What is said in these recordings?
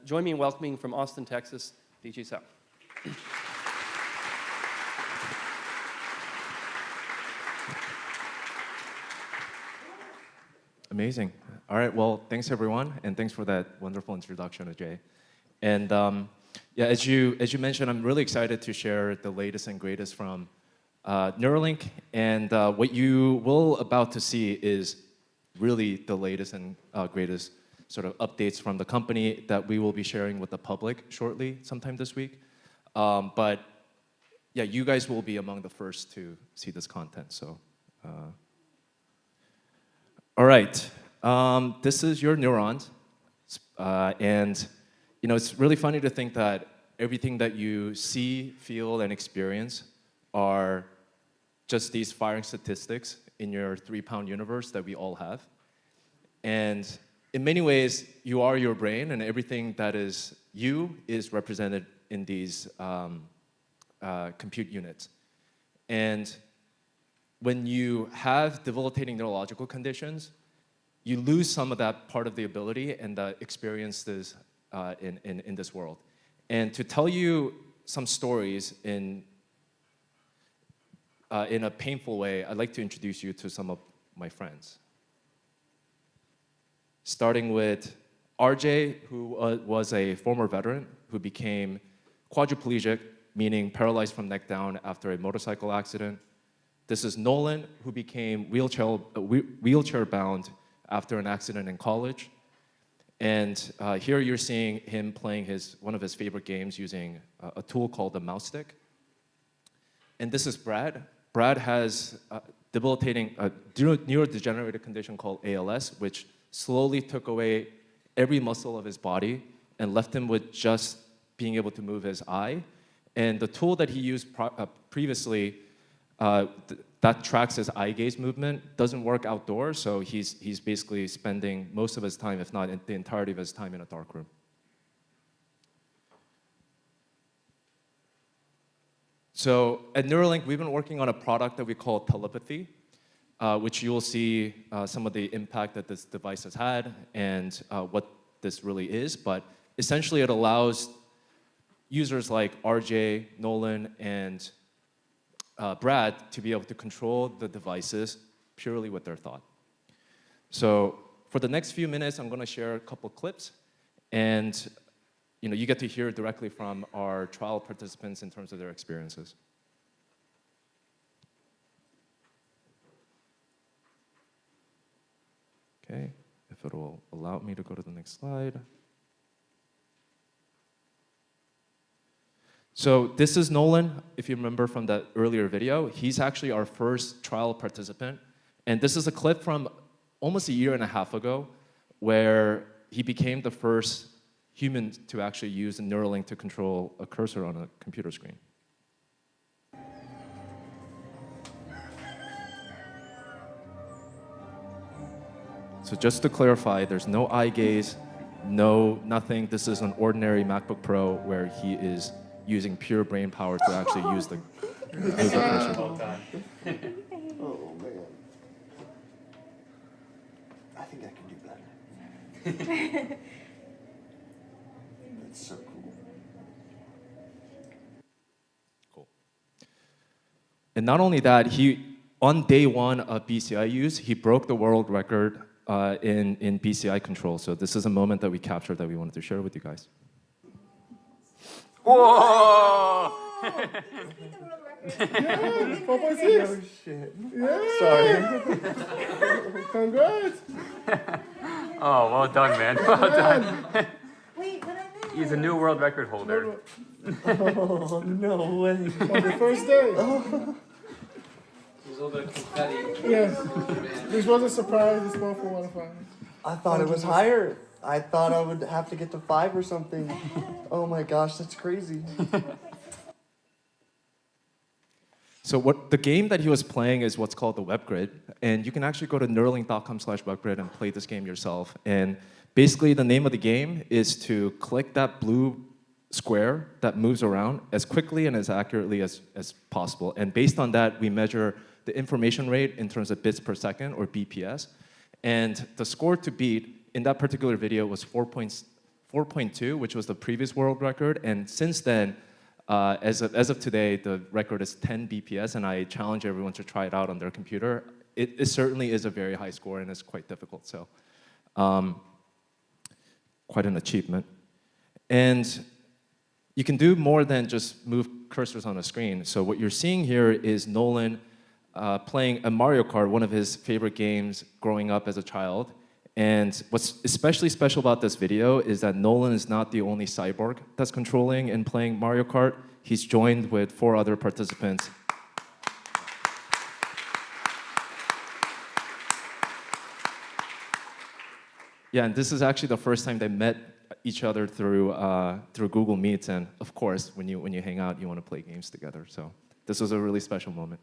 join me in welcoming from Austin, Texas, DJ Sal. Amazing. All right, well, thanks everyone, and thanks for that wonderful introduction, Ajay. And yeah, as you mentioned, I'm really excited to share the latest and greatest from Neuralink, and what you will about to see is really the latest and greatest sort of updates from the company that we will be sharing with the public shortly, sometime this week. But yeah, you guys will be among the first to see this content, so. All right, this is your neurons, and you know, it's really funny to think that everything that you see, feel, and experience are just these firing statistics in your 3-pound universe that we all have. And in many ways, you are your brain, and everything that is you is represented in these compute units. And when you have debilitating neurological conditions, you lose some of that part of the ability and the experiences in this world. And to tell you some stories in a painful way, I'd like to introduce you to some of my friends. Starting with RJ, who was a former veteran who became quadriplegic, meaning paralyzed from neck down after a motorcycle accident. This is Nolan, who became wheelchair-bound after an accident in college. And here you're seeing him playing one of his favorite games using a tool called the mouse stick. And this is Brad. Brad has a debilitating neurodegenerative condition called ALS, which slowly took away every muscle of his body and left him with just being able to move his eye. And the tool that he used previously that tracks his eye gaze movement doesn't work outdoors, so he's basically spending most of his time, if not the entirety of his time, in a dark room. So at Neuralink, we've been working on a product that we call Telepathy, which you will see some of the impact that this device has had and what this really is. But essentially, it allows users like RJ, Nolan, and Brad to be able to control the devices purely with their thought. So for the next few minutes, I'm going to share a couple clips, and you get to hear directly from our trial participants in terms of their experiences. Okay, if it will allow me to go to the next slide. So this is Nolan, if you remember from that earlier video. He's actually our first trial participant. And this is a clip from almost a year and a half ago where he became the first human to actually use a Neuralink to control a cursor on a computer screen. So just to clarify, there's no eye gaze, nothing. This is an ordinary MacBook Pro where he is using pure brain power to actually use the cursor. Oh man. I think I can do better. That's so cool. Cool. And not only that, on day one of BCI use, he broke the world record in BCI control. So this is a moment that we captured that we wanted to share with you guys. Whoa! Yeah, 4.6. Shit. Yeah. Sorry. Congrats. Oh, well done, man. Well done. Wait, what I missed? He's a new world record holder. Oh, no way. On the first day. Oh. There's a little bit of confetti. Yes. This was a surprise. It's 4 for 1 5. I thought it was higher. I thought I would have to get to 5 or something. Oh my gosh, that's crazy. So the game that he was playing is what's called the WebGrid, and you can actually go to neuralink.com/webgrid and play this game yourself. And basically, the name of the game is to click that blue square that moves around as quickly and as accurately as possible. And based on that, we measure the information rate in terms of bits per second, or BPS. And the score to beat in that particular video was 4.6 4.2, which was the previous world record. And since then, as of today, the record is 10 BPS, and I challenge everyone to try it out on their computer. It certainly is a very high score, and it's quite difficult. So, quite an achievement. And you can do more than just move cursors on a screen. So what you're seeing here is Nolan playing a Mario Kart, one of his favorite games growing up as a child. And what's especially special about this video is that Nolan is not the only cyborg that's controlling and playing Mario Kart. He's joined with 4 other participants. Yeah, and this is actually the first time they met each other through Google Meets, and of course, when you hang out, you want to play games together. So this was a really special moment.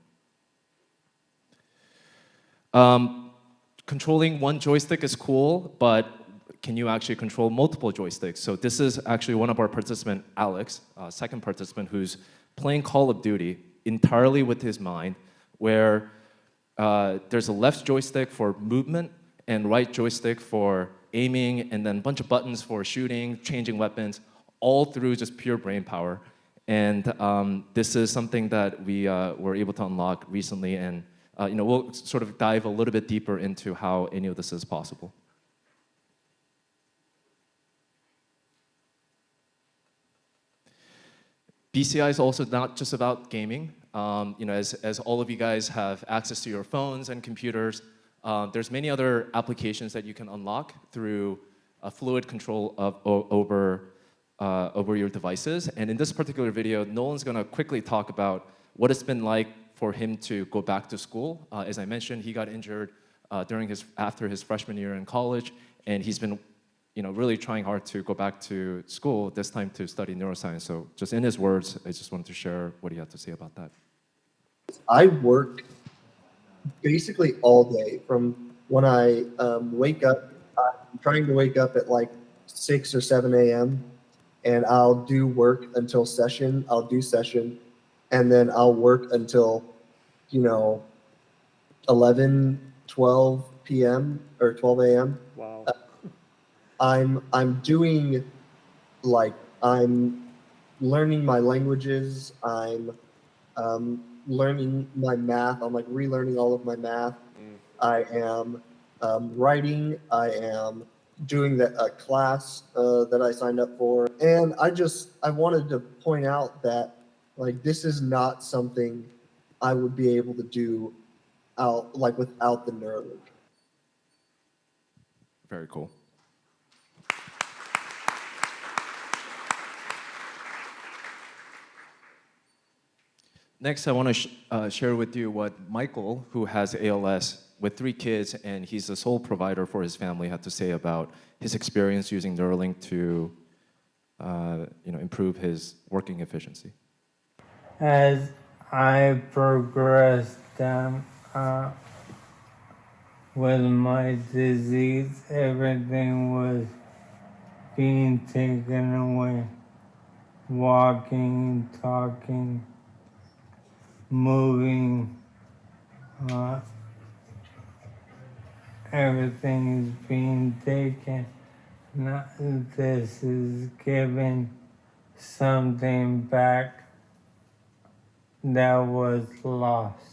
Controlling one joystick is cool, but can you actually control multiple joysticks? So this is actually one of our participants, Alex, second participant, who's playing Call of Duty entirely with his mind, where there's a left joystick for movement and right joystick for aiming, and then a bunch of buttons for shooting, changing weapons, all through just pure brain power. And this is something that we were able to unlock recently, and we'll sort of dive a little bit deeper into how any of this is possible. BCI is also not just about gaming. As all of you guys have access to your phones and computers, there's many other applications that you can unlock through fluid control over your devices. And in this particular video, Nolan's going to quickly talk about what it's been like for him to go back to school. As I mentioned, he got injured after his freshman year in college, and he's been really trying hard to go back to school, this time to study neuroscience. So just in his words, I just wanted to share what he had to say about that. I work basically all day from when I wake up. I'm trying to wake up at like 6 or 7 a.m. and I'll do work until session. I'll do session, and then I'll work until 11, 12 p.m. or 12 a.m. Wow. I'm doing, like, I'm learning my languages. I'm learning my math. I'm like relearning all of my math. I am writing. I am doing a class that I signed up for. And I wanted to point out that, like, this is not something I would be able to do without the Neuralink. Very cool. Next, I want to share with you what Michael, who has ALS with 3 kids, and he's the sole provider for his family, had to say about his experience using Neuralink to improve his working efficiency. As I progressed with my disease, everything was being taken away. Walking, talking, moving, everything is being taken. Now, this is giving something back that was lost.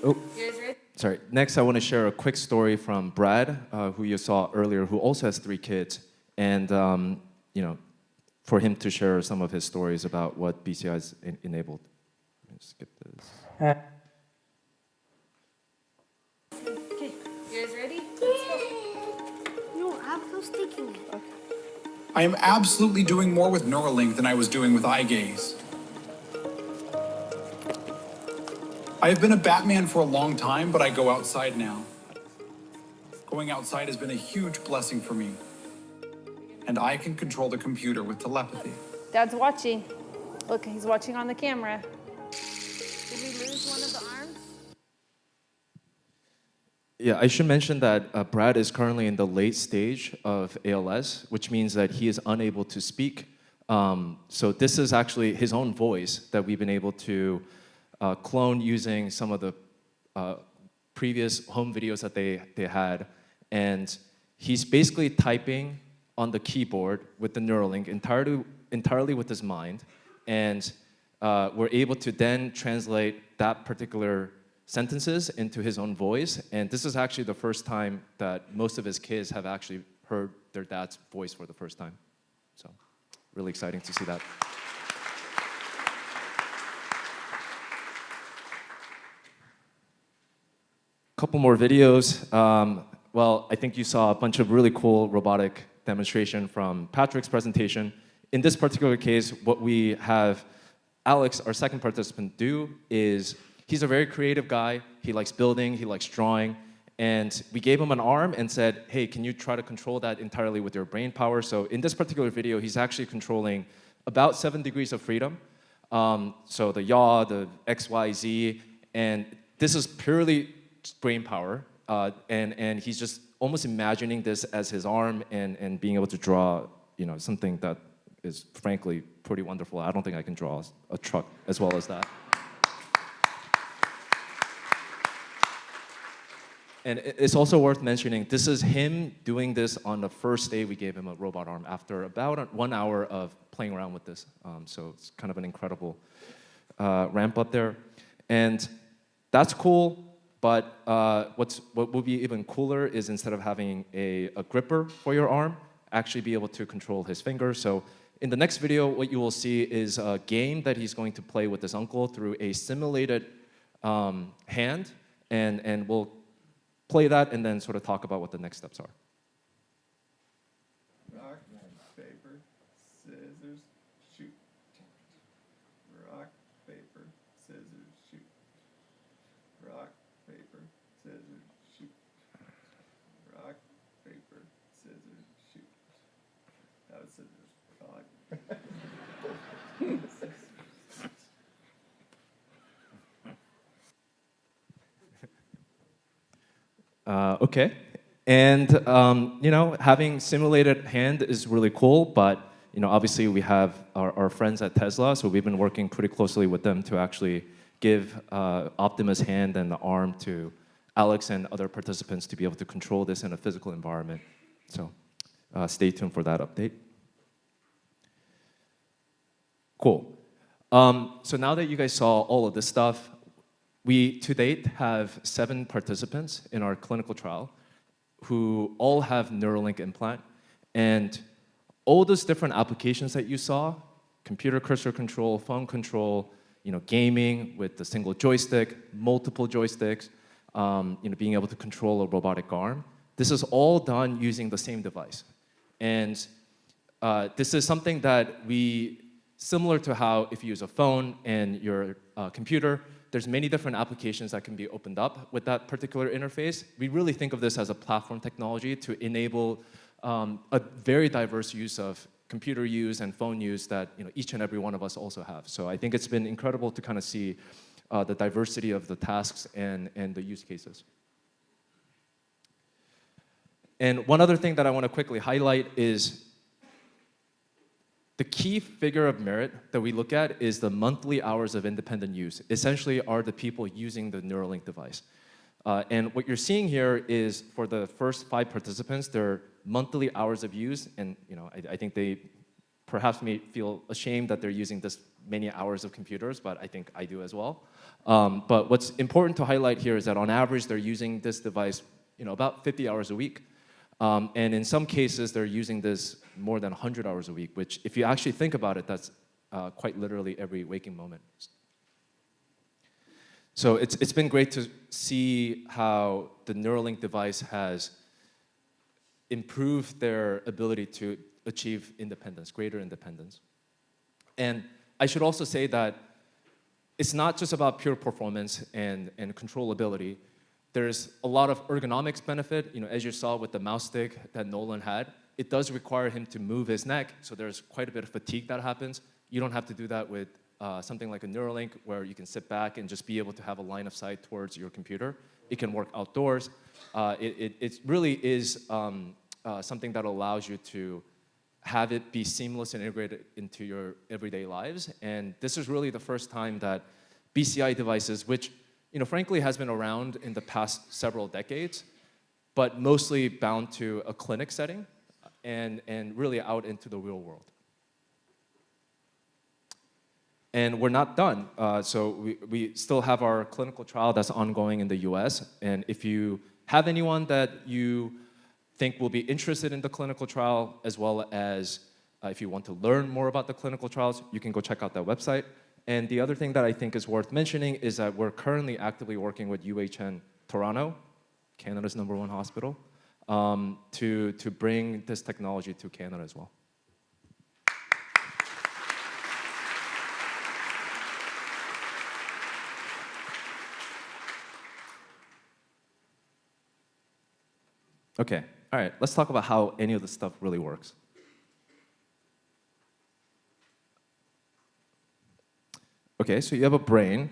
Oh, sorry. Next, I want to share a quick story from Brad, who you saw earlier, who also has 3 kids, and for him to share some of his stories about what BCI has enabled. Let me skip this. Okay, you guys ready? No, Abdul's taking it. Okay. I am absolutely doing more with Neuralink than I was doing with eye gaze. I have been a Batman for a long time, but I go outside now. Going outside has been a huge blessing for me. And I can control the computer with telepathy. Dad's watching. Look, he's watching on the camera. Did we lose one of the arms? Yeah, I should mention that Brad is currently in the late stage of ALS, which means that he is unable to speak So this is actually his own voice that we've been able to clone using some of the previous home videos that they had. And he's basically typing on the keyboard with the Neuralink entirely with his mind. And we're able to then translate that particular sentences into his own voice. And this is actually the first time that most of his kids have actually heard their dad's voice for the first time. So really exciting to see that. Couple more videos. Well, I think you saw a bunch of really cool robotic demonstration from Patrick's presentation. In this particular case, what we have Alex, our second participant, do is he's a very creative guy. He likes building, he likes drawing, and we gave him an arm and said, hey, can you try to control that entirely with your brain power? So in this particular video, he's actually controlling about 7 degrees of freedom. So the yaw, the X, Y, Z, and this is purely brain power, and he's just almost imagining this as his arm and being able to draw, something that is frankly pretty wonderful. I don't think I can draw a truck as well as that. And it's also worth mentioning, this is him doing this on the first day we gave him a robot arm after about 1 hour of playing around with this. So it's kind of an incredible ramp up there. And that's cool. But what will be even cooler is instead of having a gripper for your arm, actually be able to control his fingers. So in the next video, what you will see is a game that he's going to play with his uncle through a simulated hand, and we'll play that and then sort of talk about what the next steps are. Rock, paper, scissors, shoot. Rock, paper, scissors, shoot. Rock, paper, scissors, shoot. Rock, paper, scissors, shoot. That was scissors. Okay. And, having simulated hand is really cool, but, obviously we have our friends at Tesla, so we've been working pretty closely with them to actually give Optimus' hand and the arm to Alex and other participants to be able to control this in a physical environment. So stay tuned for that update. Cool. So now that you guys saw all of this stuff, we, to date, have 7 participants in our clinical trial who all have Neuralink implant. And all those different applications that you saw, computer cursor control, phone control, gaming with the single joystick, multiple joysticks, being able to control a robotic arm, this is all done using the same device. And this is something that similar to how if you use a phone and your computer, there's many different applications that can be opened up with that particular interface. We really think of this as a platform technology to enable a very diverse use of computer use and phone use that each and every one of us also have. So I think it's been incredible to kind of see the diversity of the tasks and the use cases. And one other thing that I want to quickly highlight is the key figure of merit that we look at is the monthly hours of independent use. Essentially are the people using the Neuralink device. And what you're seeing here is for the first 5 participants, their monthly hours of use, and I think they perhaps may feel ashamed that they're using this many hours of computers, but I think I do as well. But what's important to highlight here is that on average, they're using this device about 50 hours a week. And in some cases, they're using this more than 100 hours a week, which if you actually think about it, that's quite literally every waking moment. So it's been great to see how the Neuralink device has improved their ability to achieve independence, greater independence. And I should also say that it's not just about pure performance and controllability. There's a lot of ergonomics benefit. As you saw with the mouse stick that Nolan had, it does require him to move his neck, so there's quite a bit of fatigue that happens. You don't have to do that with something like a Neuralink, where you can sit back and just be able to have a line of sight towards your computer. It can work outdoors. It really is something that allows you to have it be seamless and integrated into your everyday lives. And this is really the first time that BCI devices, which frankly has been around in the past several decades, but mostly bound to a clinic setting and really out into the real world. And we're not done. So we still have our clinical trial that's ongoing in the US. And if you have anyone that you think will be interested in the clinical trial, as well as if you want to learn more about the clinical trials, you can go check out that website. And the other thing that I think is worth mentioning is that we're currently actively working with UHN Toronto, Canada's #1 hospital, to bring this technology to Canada as well. Okay, all right, let's talk about how any of this stuff really works. Okay, so you have a brain,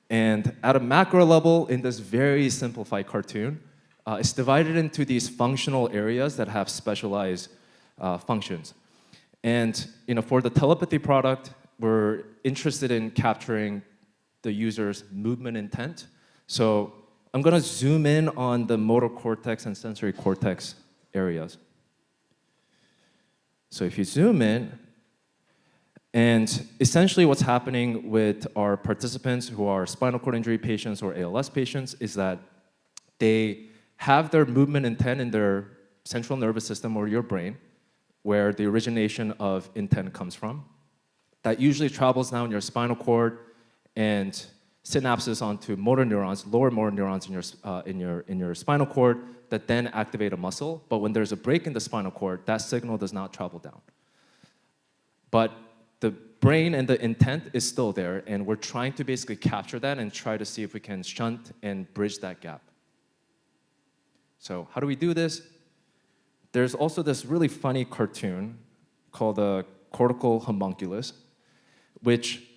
and at a macro level, in this very simplified cartoon, it's divided into these functional areas that have specialized functions. And for the telepathy product, we're interested in capturing the user's movement intent. So I'm going to zoom in on the motor cortex and sensory cortex areas. So if you zoom in, and essentially what's happening with our participants who are spinal cord injury patients or ALS patients is that they have their movement intent in their central nervous system or your brain, where the origination of intent comes from. That usually travels down your spinal cord and synapses onto motor neurons, lower motor neurons in your spinal cord that then activate a muscle. But when there's a break in the spinal cord, that signal does not travel down. But the brain and the intent is still there, and we're trying to basically capture that and try to see if we can shunt and bridge that gap. So how do we do this? There's also this really funny cartoon called the cortical homunculus, which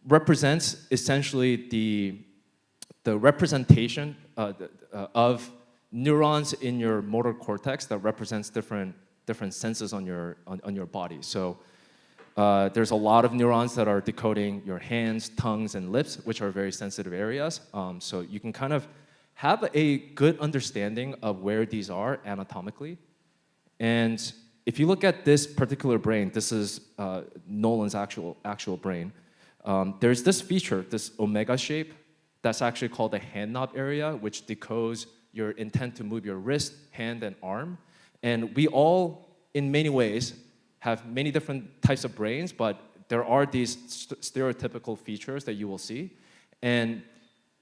represents essentially the representation of neurons in your motor cortex that represents different senses on your body. So there's a lot of neurons that are decoding your hands, tongues, and lips, which are very sensitive areas. So you can kind of have a good understanding of where these are anatomically. And if you look at this particular brain, this is Nolan's actual brain. There's this feature, this omega shape, that's actually called the hand knob area, which decodes your intent to move your wrist, hand, and arm. And we all, in many ways, have many different types of brains, but there are these stereotypical features that you will see. And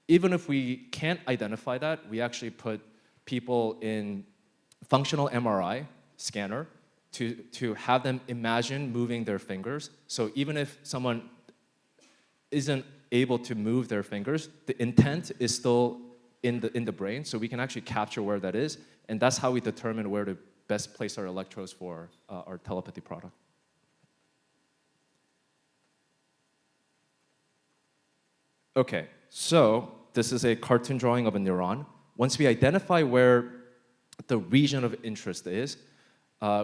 even if we can't identify that, we actually put people in functional MRI scanner to have them imagine moving their fingers. So even if someone isn't able to move their fingers, the intent is still in the brain, so we can actually capture where that is, and that's how we determine where to best place our electrodes for our telepathy product. Okay, so this is a cartoon drawing of a neuron. Once we identify where the region of interest is,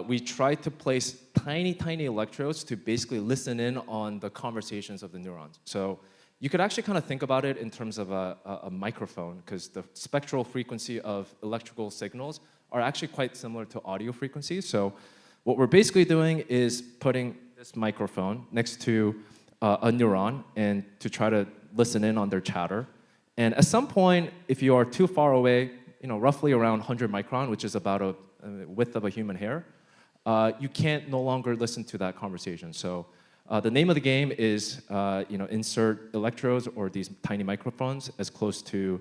we try to place tiny electrodes to basically listen in on the conversations of the neurons. So you could actually kind of think about it in terms of a microphone, because the spectral frequency of electrical signals are actually quite similar to audio frequencies. So what we're basically doing is putting this microphone next to a neuron and to try to listen in on their chatter. And at some point, if you are too far away, roughly around 100 micron, which is about a width of a human hair, you can't no longer listen to that conversation. So the name of the game is insert electrodes or these tiny microphones as close to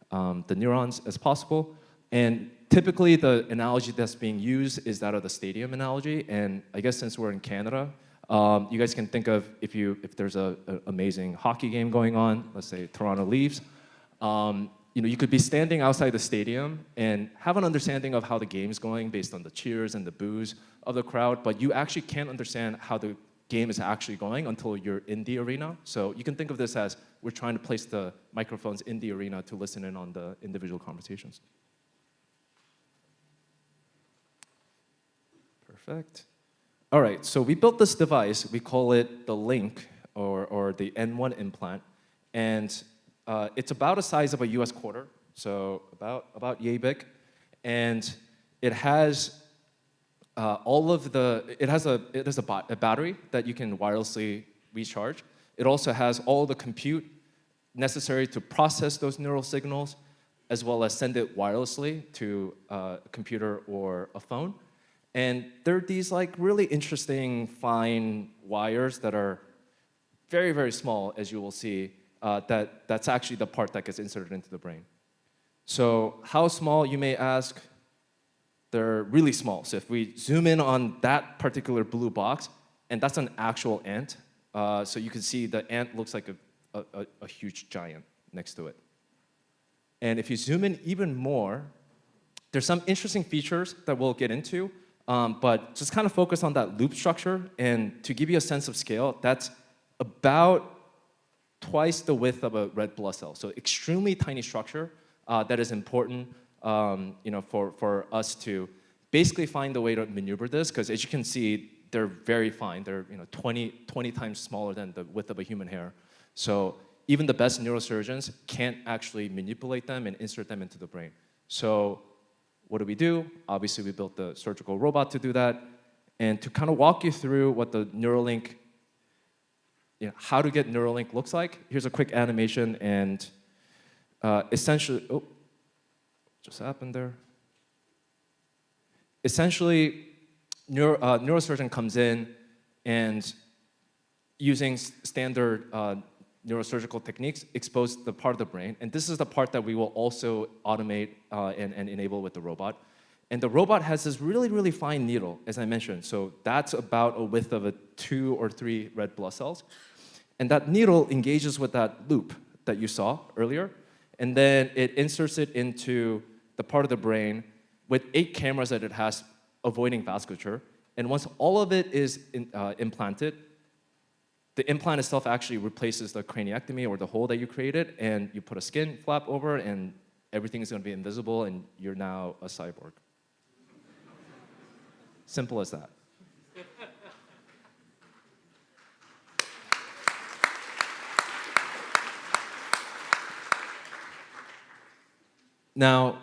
the neurons as possible. And typically the analogy that's being used is that of the stadium analogy. And I guess since we're in Canada, you guys can think of if there's an amazing hockey game going on, let's say Toronto Leafs, you could be standing outside the stadium and have an understanding of how the game's going based on the cheers and the boos of the crowd, but you actually can't understand how the game is actually going until you're in the arena. So you can think of this as we're trying to place the microphones in the arena to listen in on the individual conversations. Perfect. All right, so we built this device. We call it the Link, or the N1 implant. And it's about the size of a US quarter, so about yay big. And it has it has a battery that you can wirelessly recharge. It also has all the compute necessary to process those neural signals, as well as send it wirelessly to a computer or a phone. And there are these like really interesting fine wires that are very, very small, as you will see, that's actually the part that gets inserted into the brain. So how small, you may ask? They're really small. So if we zoom in on that particular blue box, and that's an actual ant, so you can see the ant looks like a huge giant next to it. And if you zoom in even more, there's some interesting features that we'll get into, but just kind of focus on that loop structure. And to give you a sense of scale, that's about twice the width of a red blood cell. So extremely tiny structure that is important for us to basically find a way to maneuver this, because as you can see, they're very fine. They're 20 times smaller than the width of a human hair. So even the best neurosurgeons can't actually manipulate them and insert them into the brain. So what do? Obviously, we built the surgical robot to do that. And to kind of walk you through what the Neuralink, how to get Neuralink looks like, here's a quick animation. And essentially, just happened there. Essentially, neurosurgeon comes in and using standard neurosurgical techniques, expose the part of the brain. And this is the part that we will also automate and enable with the robot. And the robot has this really, really fine needle, as I mentioned. So that's about a width of 2 or 3 red blood cells. And that needle engages with that loop that you saw earlier. And then it inserts it into the part of the brain with 8 cameras that it has avoiding vasculature. And once all of it is implanted, the implant itself actually replaces the craniectomy or the hole that you created, and you put a skin flap over, and everything is going to be invisible, and you're now a cyborg. Simple as that. Now,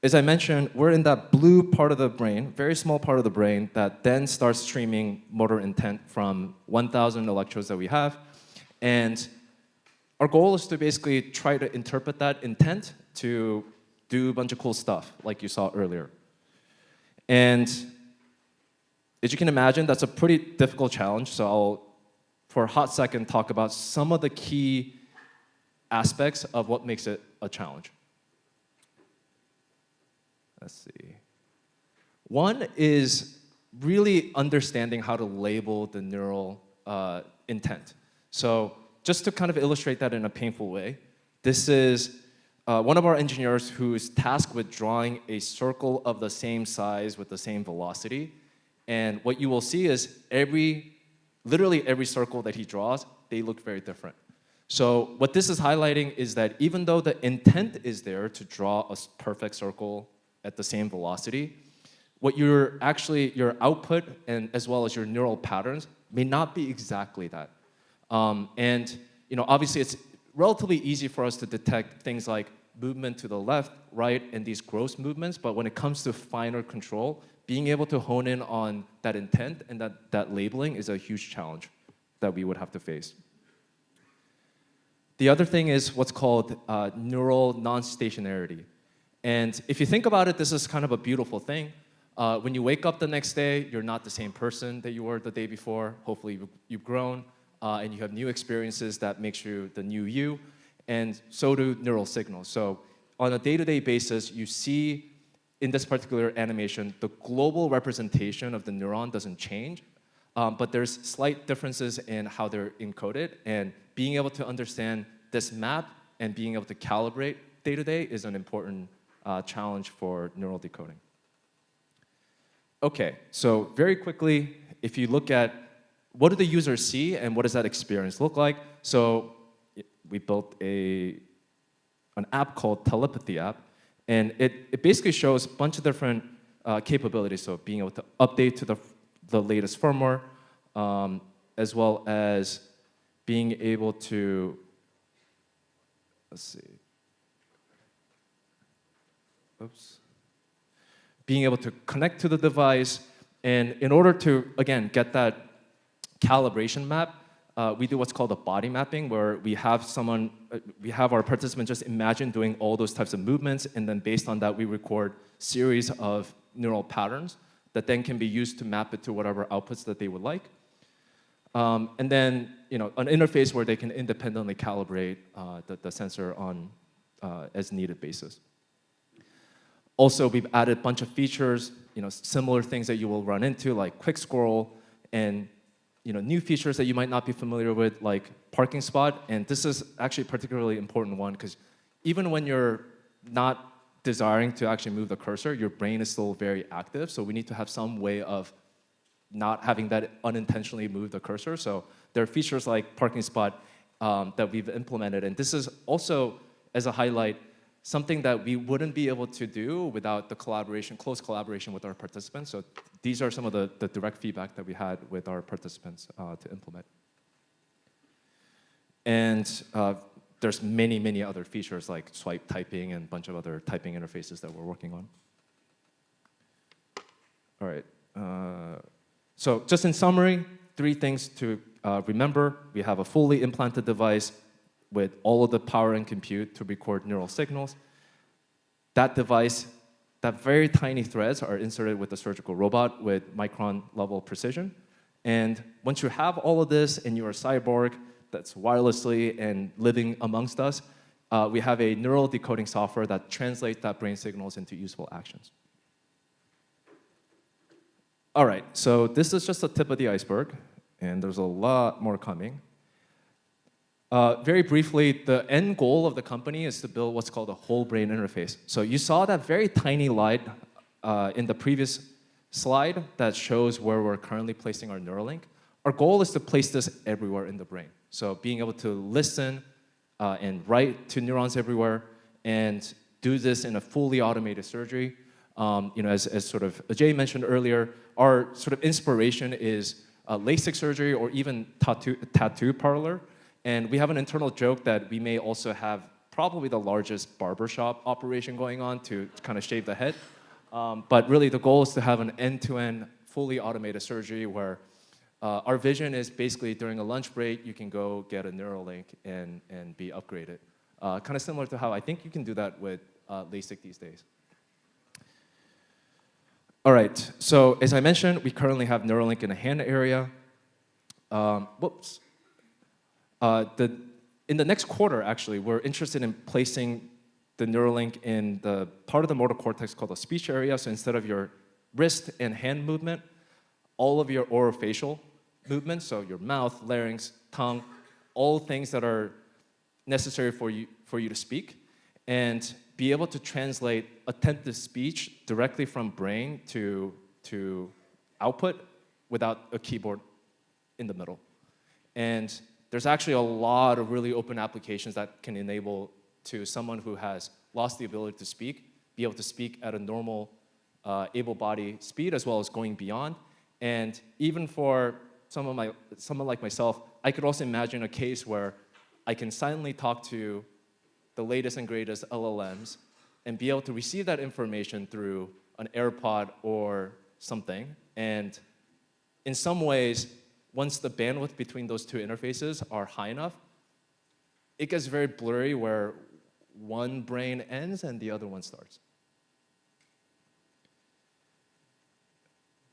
as I mentioned, we're in that blue part of the brain, very small part of the brain, that then starts streaming motor intent from 1,000 electrodes that we have. And our goal is to basically try to interpret that intent to do a bunch of cool stuff, like you saw earlier. And as you can imagine, that's a pretty difficult challenge. So I'll, for a hot second, talk about some of the key aspects of what makes it a challenge. Let's see. One is really understanding how to label the neural intent. So just to kind of illustrate that in a painful way, this is one of our engineers who is tasked with drawing a circle of the same size with the same velocity. And what you will see is literally every circle that he draws, they look very different. So what this is highlighting is that even though the intent is there to draw a perfect circle at the same velocity, what your output and as well as your neural patterns may not be exactly that. And obviously it's relatively easy for us to detect things like movement to the left, right, and these gross movements, but when it comes to finer control, being able to hone in on that intent and that labeling is a huge challenge that we would have to face. The other thing is what's called neural non-stationarity. And if you think about it, this is kind of a beautiful thing. When you wake up the next day, you're not the same person that you were the day before. Hopefully you've grown and you have new experiences that makes you the new you. And so do neural signals. So on a day-to-day basis, you see in this particular animation, the global representation of the neuron doesn't change, but there's slight differences in how they're encoded. And being able to understand this map and being able to calibrate day-to-day is an important challenge for neural decoding. Okay, so very quickly, if you look at what do the users see and what does that experience look like? So we built an app called Telepathy app, and it basically shows a bunch of different capabilities. So being able to update to the latest firmware, as well as being able to, let's see, being able to connect to the device. And in order to, again, get that calibration map, we do what's called a body mapping, where we have our participant just imagine doing all those types of movements, and then based on that, we record series of neural patterns that then can be used to map it to whatever outputs that they would like. And then, an interface where they can independently calibrate the sensor on as needed basis. Also, we've added a bunch of features, similar things that you will run into, like quick scroll, and new features that you might not be familiar with, like parking spot. And this is actually a particularly important one, because even when you're not desiring to actually move the cursor, your brain is still very active. So we need to have some way of not having that unintentionally move the cursor. So there are features like parking spot that we've implemented. And this is also, as a highlight, something that we wouldn't be able to do without the close collaboration with our participants. So these are some of the direct feedback that we had with our participants to implement. And there's many, many other features like swipe typing and a bunch of other typing interfaces that we're working on. All right. So just in summary, 3 things to remember. We have a fully implanted device with all of the power and compute to record neural signals. That device, that very tiny threads are inserted with the surgical robot with micron level precision. And once you have all of this and you're a cyborg that's wirelessly and living amongst us, we have a neural decoding software that translates that brain signals into useful actions. All right, so this is just the tip of the iceberg, and there's a lot more coming. Very briefly, the end goal of the company is to build what's called a whole brain interface. So you saw that very tiny light in the previous slide that shows where we're currently placing our Neuralink. Our goal is to place this everywhere in the brain. So being able to listen and write to neurons everywhere and do this in a fully automated surgery. As sort of Ajay mentioned earlier, our sort of inspiration is LASIK surgery or even tattoo parlor. And we have an internal joke that we may also have probably the largest barbershop operation going on to kind of shave the head. But really the goal is to have an end-to-end fully automated surgery where our vision is basically during a lunch break, you can go get a Neuralink and be upgraded. Kind of similar to how I think you can do that with LASIK these days. All right, so as I mentioned, we currently have Neuralink in the hand area. In the next quarter, actually, we're interested in placing the Neuralink in the part of the motor cortex called the speech area. So instead of your wrist and hand movement, all of your orofacial movements, so your mouth, larynx, tongue, all things that are necessary for you to speak, and be able to translate attentive speech directly from brain to output without a keyboard in the middle. And there's actually a lot of really open applications that can enable to someone who has lost the ability to speak, be able to speak at a normal able-bodied speed as well as going beyond. And even for someone like myself, I could also imagine a case where I can silently talk to the latest and greatest LLMs and be able to receive that information through an AirPod or something. And in some ways, once the bandwidth between those two interfaces are high enough, it gets very blurry where one brain ends and the other one starts.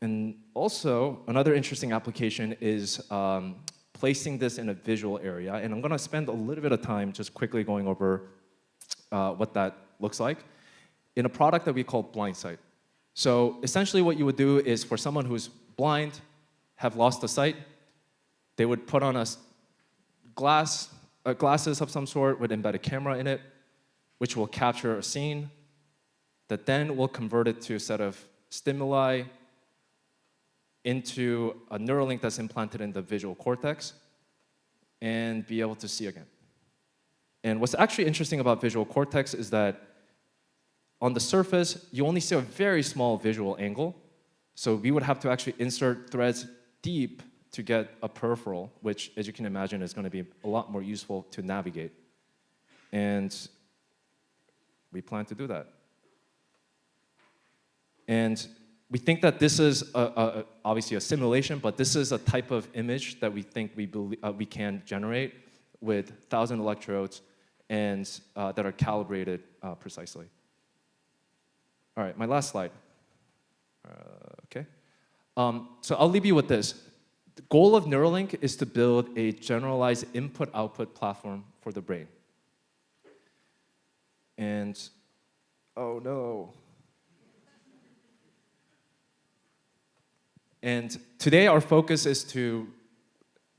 And also, another interesting application is placing this in a visual area. And I'm going to spend a little bit of time just quickly going over what that looks like in a product that we call Blindsight. So essentially what you would do is for someone who's blind, have lost the sight, they would put on glasses of some sort with embedded camera in it, which will capture a scene that then will convert it to a set of stimuli into a Neuralink that's implanted in the visual cortex and be able to see again. And what's actually interesting about visual cortex is that on the surface, you only see a very small visual angle, So we would have to actually insert threads deep to get a peripheral, which, as you can imagine, is going to be a lot more useful to navigate. And we plan to do that. And we think that this is obviously a simulation, but this is a type of image that we think we can generate with 1,000 electrodes and that are calibrated precisely. All right, my last slide. Okay. So I'll leave you with this. The goal of Neuralink is to build a generalized input-output platform for the brain. And, oh no. And today our focus is to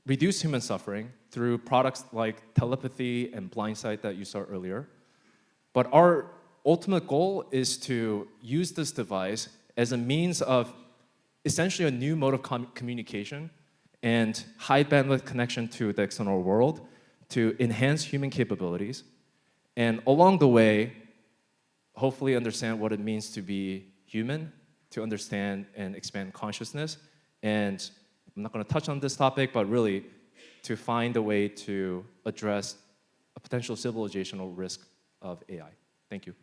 reduce human suffering through products like Telepathy and Blindsight that you saw earlier. But our ultimate goal is to use this device as a means of essentially a new mode of communication and high bandwidth connection to the external world to enhance human capabilities. And along the way, hopefully understand what it means to be human, to understand and expand consciousness. And I'm not going to touch on this topic, but really to find a way to address a potential civilizational risk of AI. Thank you.